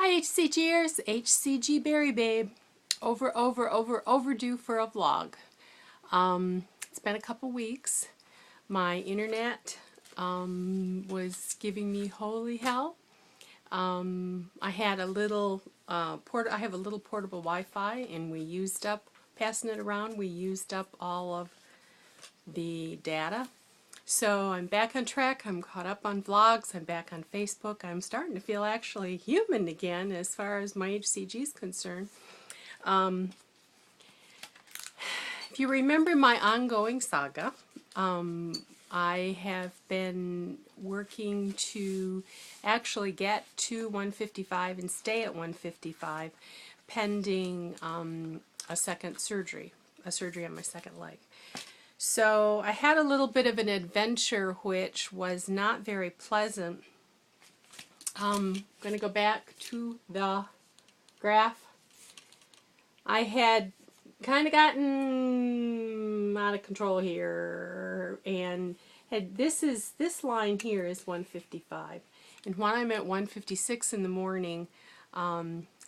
Hi HCGers, HCG Berry Babe. Overdue for a vlog. It's been a couple weeks. My internet was giving me holy hell. I had a little I have a little portable Wi-Fi, and we used up, passing it around, we used up all of the data. So I'm back on track. I'm caught up on vlogs. I'm back on Facebook. I'm starting to feel actually human again as far as my HCG is concerned. If you remember my ongoing saga, I have been working to actually get to 155 and stay at 155 pending a surgery on my second leg. So I had a little bit of an adventure which was not very pleasant. I'm going to go back to the graph. I had kind of gotten out of control here, and this line here is 155, and when I'm at 156 in the morning,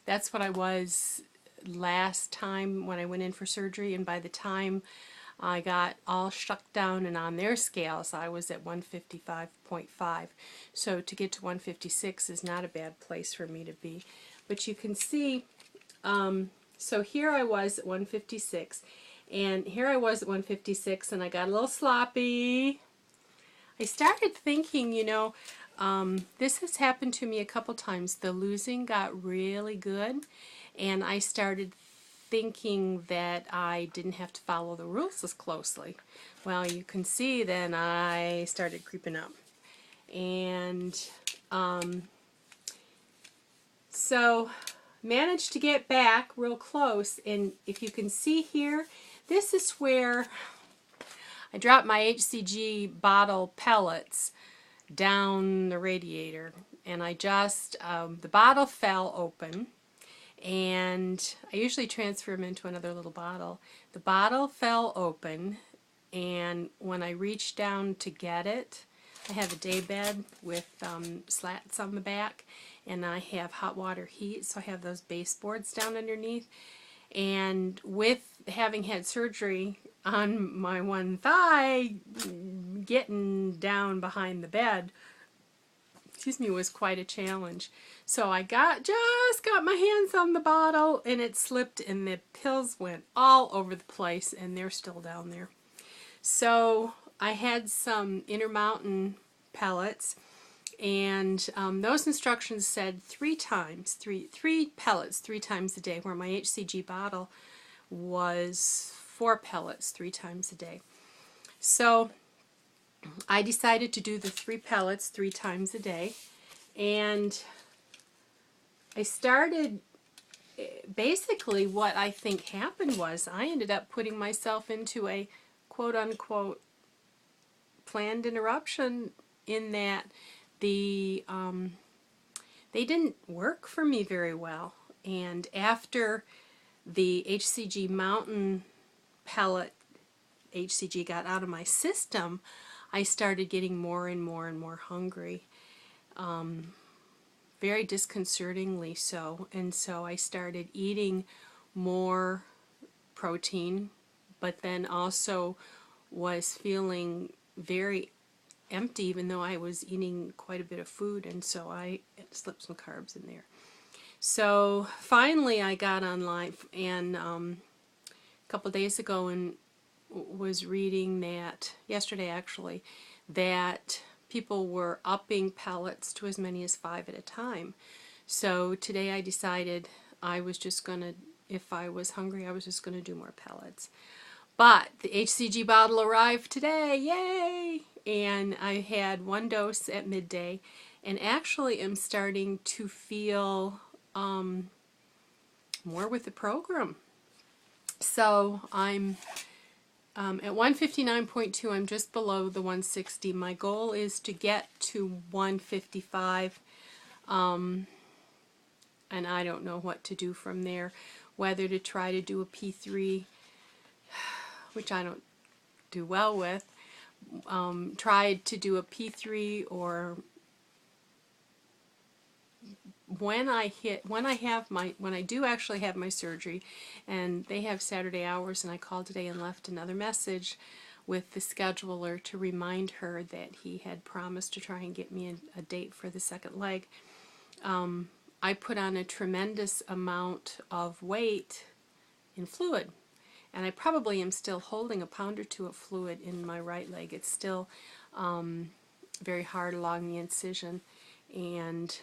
that's what I was last time when I went in for surgery, and by the time I got all struck down and on their scales, I was at 155.5. So to get to 156 is not a bad place for me to be. But you can see, so here I was at 156, and here I was at 156, and I got a little sloppy. I started thinking, this has happened to me a couple times. The losing got really good, and I started thinking that I didn't have to follow the rules as closely. Well, you can see then I started creeping up. And so managed to get back real close, and if you can see here, this is where I dropped my HCG bottle pellets down the radiator, and I just, the bottle fell open, and I usually transfer them into another little bottle. The bottle fell open, and when I reached down to get it, I have a day bed with slats on the back, and I have hot water heat, so I have those baseboards down underneath. And with having had surgery on my one thigh, getting down behind the bed, was quite a challenge. So I just got my hands on the bottle, and it slipped, and the pills went all over the place, and they're still down there. So I had some Intermountain pellets, and those instructions said three pellets 3 times a day, where my HCG bottle was 4 pellets 3 times a day. So I decided to do the 3 pellets 3 times a day, and I started, basically what I think happened was I ended up putting myself into a quote-unquote planned interruption, in that they didn't work for me very well. And after the HCG Mountain pellet HCG got out of my system, I started getting more and more and more hungry, very disconcertingly so. And so I started eating more protein, but then also was feeling very empty, even though I was eating quite a bit of food, and so I slipped some carbs in there. So finally I got online, and a couple days ago, and was reading that, yesterday actually, that people were upping pellets to as many as 5 at a time. So today I decided I was just going to, if I was hungry, I was just going to do more pellets. But the HCG bottle arrived today, yay! And I had 1 dose at midday, and actually am starting to feel more with the program. So I'm at 159.2, I'm just below the 160. My goal is to get to 155, and I don't know what to do from there, whether to try to do a P3, which I don't do well with, tried to do a P3 or when I do actually have my surgery, and they have Saturday hours, and I called today and left another message with the scheduler to remind her that he had promised to try and get me a date for the second leg. I put on a tremendous amount of weight in fluid, and I probably am still holding a pound or two of fluid in my right leg. It's still very hard along the incision and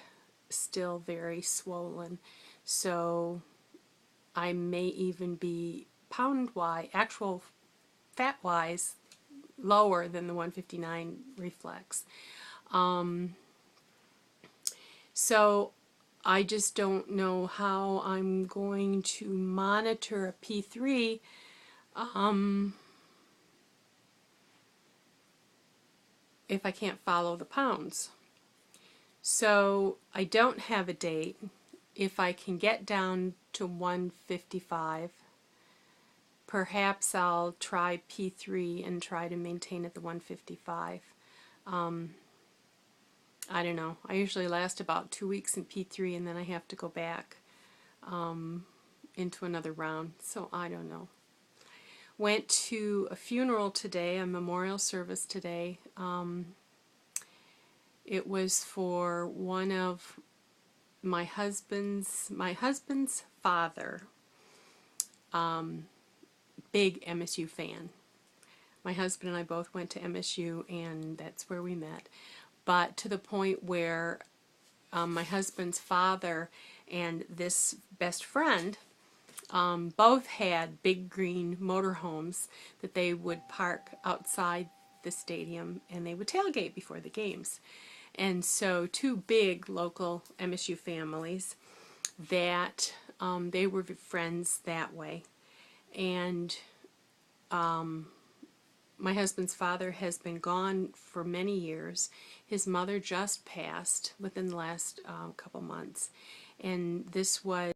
still very swollen. So I may even be pound-wise, actual fat-wise, lower than the 159 reflex. So I just don't know how I'm going to monitor a P3 if I can't follow the pounds. So I don't have a date. If I can get down to 155, perhaps I'll try P3 and try to maintain at the 155. I don't know. I usually last about 2 weeks in P3 and then I have to go back into another round. So I don't know. Went to a funeral today, a memorial service today. It was for one of my husband's father. Big MSU fan. My husband and I both went to MSU, and that's where we met. But to the point where my husband's father and this best friend both had big green motorhomes that they would park outside the stadium, and they would tailgate before the games. And so two big local MSU families that they were friends that way. And my husband's father has been gone for many years. His mother just passed within the last couple months. And this was